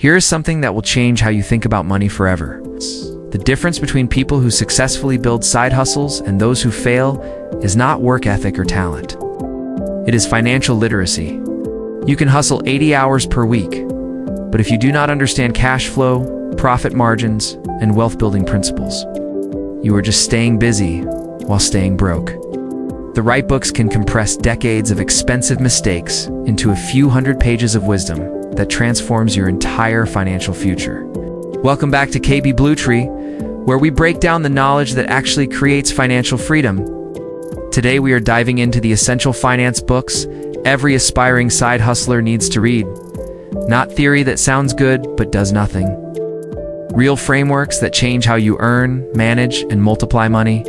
Here is something that will change how you think about money forever. The difference between people who successfully build side hustles and those who fail is not work ethic or talent. It is financial literacy. You can hustle 80 hours per week, but if you do not understand cash flow, profit margins, and wealth-building principles, you are just staying busy while staying broke. The right books can compress decades of expensive mistakes into a few hundred pages of wisdom that transforms your entire financial future. Welcome back to KB Blue Tree, where we break down the knowledge that actually creates financial freedom. Today we are diving into the essential finance books every aspiring side hustler needs to read. Not theory that sounds good but does nothing. Real frameworks that change how you earn, manage, and multiply money.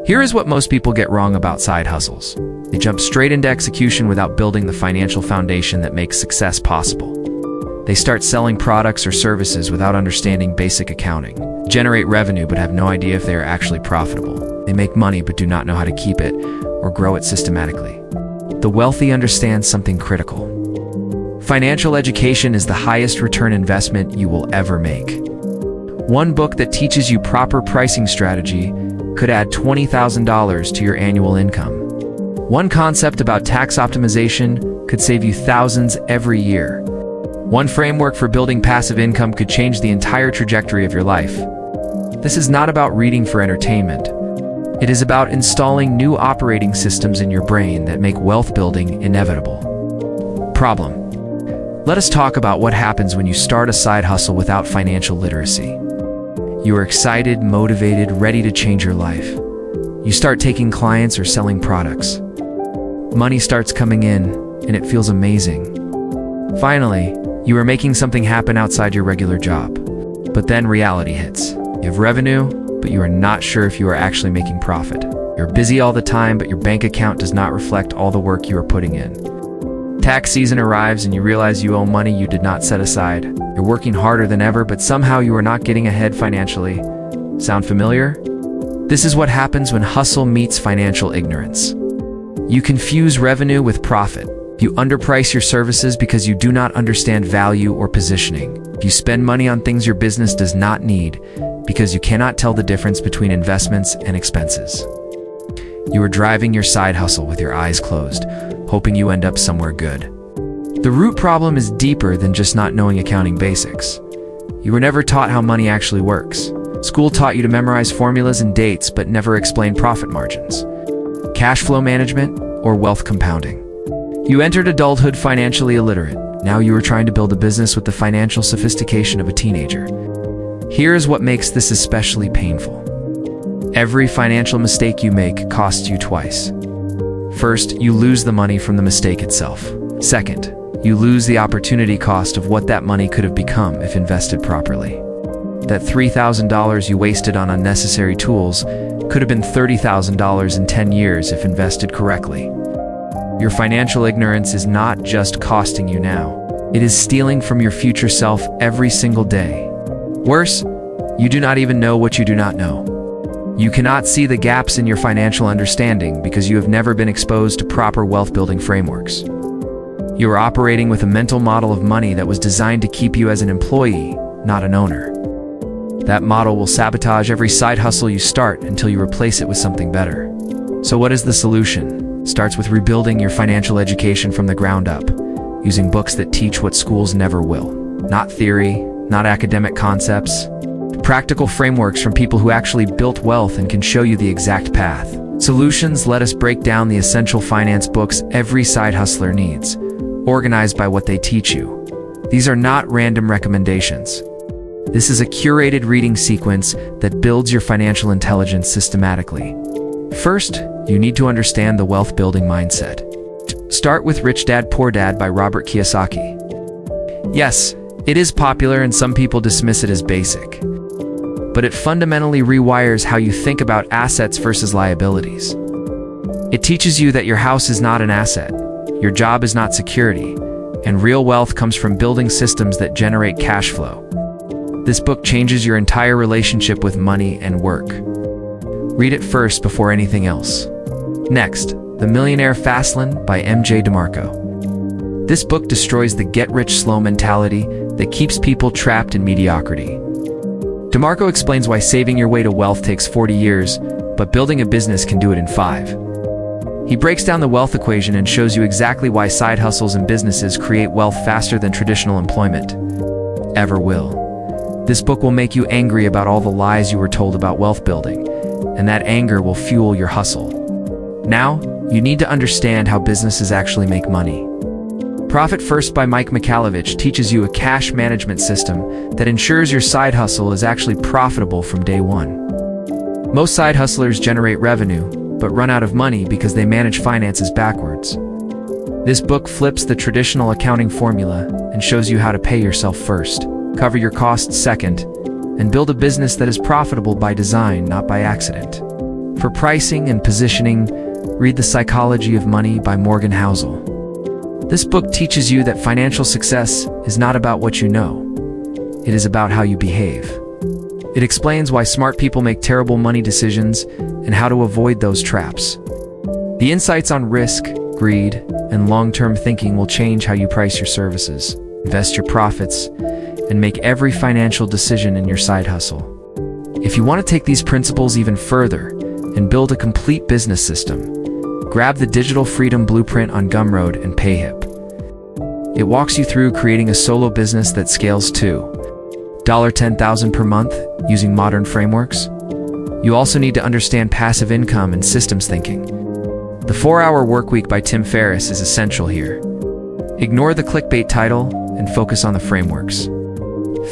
Here is what most people get wrong about side hustles. They jump straight into execution without building the financial foundation that makes success possible. They start selling products or services without understanding basic accounting, generate revenue but have no idea if they are actually profitable. They make money but do not know how to keep it or grow it systematically. The wealthy understand something critical. Financial education is the highest return investment you will ever make. One book that teaches you proper pricing strategy could add $20,000 to your annual income. One concept about tax optimization could save you thousands every year. One framework for building passive income could change the entire trajectory of your life. This is not about reading for entertainment. It is about installing new operating systems in your brain that make wealth building inevitable. Problem. Let us talk about what happens when you start a side hustle without financial literacy. You are excited, motivated, ready to change your life. You start taking clients or selling products. Money starts coming in, and it feels amazing. Finally, you are making something happen outside your regular job. But then reality hits. You have revenue, but you are not sure if you are actually making profit. You're busy all the time, but your bank account does not reflect all the work you are putting in. Tax season arrives and you realize you owe money you did not set aside. You're working harder than ever, but somehow you are not getting ahead financially. Sound familiar? This is what happens when hustle meets financial ignorance. You confuse revenue with profit. You underprice your services because you do not understand value or positioning. You spend money on things your business does not need because you cannot tell the difference between investments and expenses. You are driving your side hustle with your eyes closed, hoping you end up somewhere good. The root problem is deeper than just not knowing accounting basics. You were never taught how money actually works. School taught you to memorize formulas and dates but never explained profit margins, cash flow management, or wealth compounding. You entered adulthood financially illiterate. Now you are trying to build a business with the financial sophistication of a teenager. Here is what makes this especially painful. Every financial mistake you make costs you twice. First, you lose the money from the mistake itself. Second, you lose the opportunity cost of what that money could have become if invested properly. That $3,000 you wasted on unnecessary tools could have been $30,000 in 10 years if invested correctly. Your financial ignorance is not just costing you now. It is stealing from your future self every single day. Worse, you do not even know what you do not know. You cannot see the gaps in your financial understanding because you have never been exposed to proper wealth-building frameworks. You are operating with a mental model of money that was designed to keep you as an employee, not an owner. That model will sabotage every side hustle you start until you replace it with something better. So what is the solution? Starts with rebuilding your financial education from the ground up, using books that teach what schools never will. Not theory, not academic concepts, practical frameworks from people who actually built wealth and can show you the exact path. Solutions. Let us break down the essential finance books every side hustler needs, organized by what they teach you. These are not random recommendations. This is a curated reading sequence that builds your financial intelligence systematically. First, you need to understand the wealth-building mindset. Start with Rich Dad, Poor Dad by Robert Kiyosaki. Yes, it is popular and some people dismiss it as basic, but it fundamentally rewires how you think about assets versus liabilities. It teaches you that your house is not an asset, your job is not security, and real wealth comes from building systems that generate cash flow. This book changes your entire relationship with money and work. Read it first before anything else. Next, The Millionaire Fastlane by M.J. DeMarco. This book destroys the get-rich-slow mentality that keeps people trapped in mediocrity. DeMarco explains why saving your way to wealth takes 40 years, but building a business can do it in 5. He breaks down the wealth equation and shows you exactly why side hustles and businesses create wealth faster than traditional employment ever will. This book will make you angry about all the lies you were told about wealth building, and that anger will fuel your hustle. Now, you need to understand how businesses actually make money. Profit First by Mike Michalowicz teaches you a cash management system that ensures your side hustle is actually profitable from day one. Most side hustlers generate revenue, but run out of money because they manage finances backwards. This book flips the traditional accounting formula and shows you how to pay yourself first, cover your costs second, and build a business that is profitable by design, not by accident. For pricing and positioning, read The Psychology of Money by Morgan Housel. This book teaches you that financial success is not about what you know. It is about how you behave. It explains why smart people make terrible money decisions and how to avoid those traps. The insights on risk, greed, and long-term thinking will change how you price your services, invest your profits, and make every financial decision in your side hustle. If you want to take these principles even further and build a complete business system, grab the Digital Freedom Blueprint on Gumroad and PayHip. It walks you through creating a solo business that scales to $10,000 per month using modern frameworks. You also need to understand passive income and systems thinking. The 4-Hour Workweek by Tim Ferriss is essential here. Ignore the clickbait title and focus on the frameworks.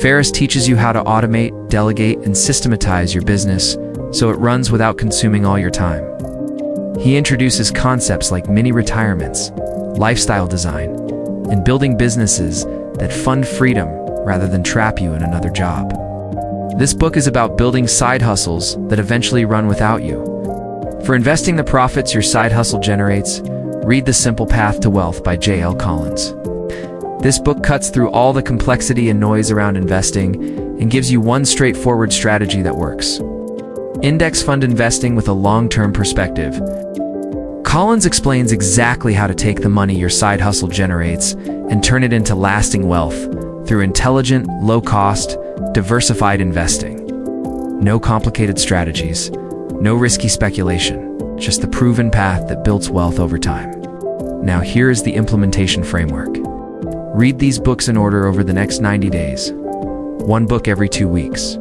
Ferriss teaches you how to automate, delegate, and systematize your business so it runs without consuming all your time. He introduces concepts like mini retirements, lifestyle design, and building businesses that fund freedom rather than trap you in another job. This book is about building side hustles that eventually run without you. For investing the profits your side hustle generates, read The Simple Path to Wealth by J.L. Collins. This book cuts through all the complexity and noise around investing and gives you one straightforward strategy that works. Index fund investing with a long-term perspective. Collins explains exactly how to take the money your side hustle generates and turn it into lasting wealth through intelligent, low-cost, diversified investing. No complicated strategies, no risky speculation, just the proven path that builds wealth over time. Now here is the implementation framework. Read these books in order over the next 90 days. One book every 2 weeks.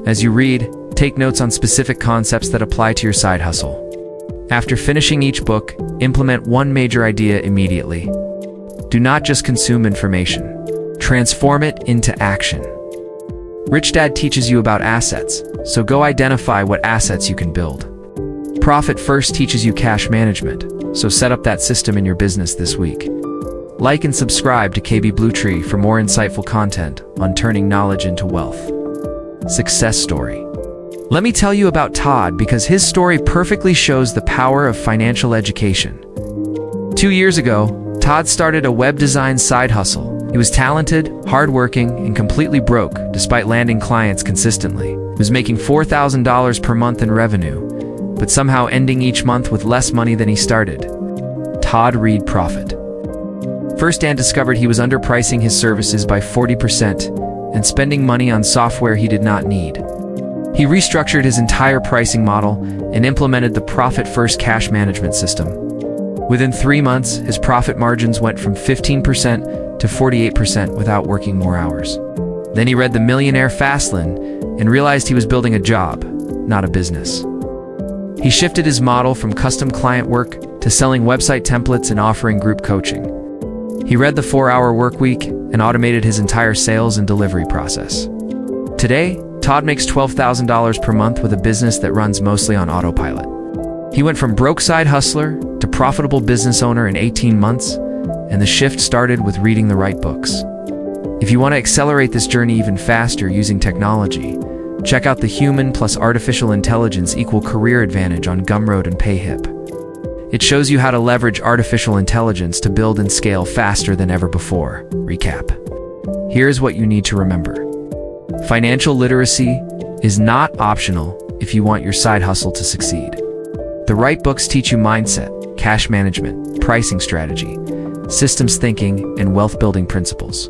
As you read, take notes on specific concepts that apply to your side hustle. After finishing each book, implement one major idea immediately. Do not just consume information. Transform it into action. Rich Dad teaches you about assets, so go identify what assets you can build. Profit First teaches you cash management, so set up that system in your business this week. Like and subscribe to KB Blue Tree for more insightful content on turning knowledge into wealth. Success story. Let me tell you about Todd because his story perfectly shows the power of financial education. 2 years ago, Todd started a web design side hustle. He was talented, hardworking, and completely broke despite landing clients consistently. He was making $4,000 per month in revenue, but somehow ending each month with less money than he started. Todd Reed Profit. First, Dan discovered he was underpricing his services by 40% and spending money on software he did not need. He restructured his entire pricing model and implemented the Profit First cash management system. Within 3 months, his profit margins went from 15% to 48% without working more hours. Then he read The Millionaire Fastlane and realized he was building a job, not a business. He shifted his model from custom client work to selling website templates and offering group coaching. He read The 4-Hour Workweek and automated his entire sales and delivery process. Today, Todd makes $12,000 per month with a business that runs mostly on autopilot. He went from broke side hustler to profitable business owner in 18 months, and the shift started with reading the right books. If you want to accelerate this journey even faster using technology, check out the Human plus Artificial Intelligence equal Career Advantage on Gumroad and PayHip. It shows you how to leverage artificial intelligence to build and scale faster than ever before. Recap. Here's what you need to remember. Financial literacy is not optional if you want your side hustle to succeed. The right books teach you mindset, cash management, pricing strategy, systems thinking, and wealth building principles.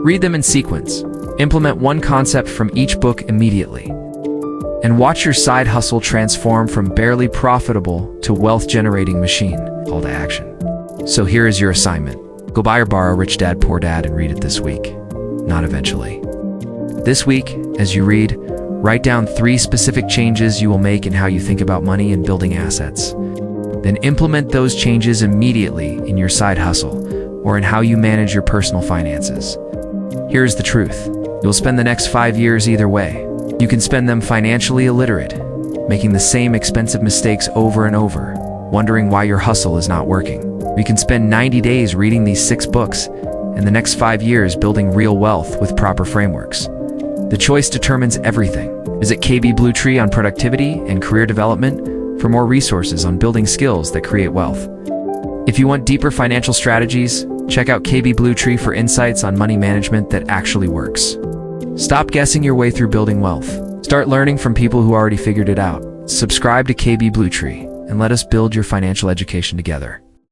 Read them in sequence. Implement one concept from each book immediately. And watch your side hustle transform from barely profitable to wealth-generating machine. Call to action. So here is your assignment. Go buy or borrow Rich Dad, Poor Dad and read it this week, not eventually. This week, as you read, write down 3 specific changes you will make in how you think about money and building assets. Then implement those changes immediately in your side hustle or in how you manage your personal finances. Here's the truth. You'll spend the next 5 years either way. You can spend them financially illiterate, making the same expensive mistakes over and over, wondering why your hustle is not working. You can spend 90 days reading these 6 books and the next 5 years building real wealth with proper frameworks. The choice determines everything. Visit KB Bluetree on productivity and career development for more resources on building skills that create wealth. If you want deeper financial strategies, check out KB Bluetree for insights on money management that actually works. Stop guessing your way through building wealth. Start learning from people who already figured it out. Subscribe to KB Bluetree and let us build your financial education together.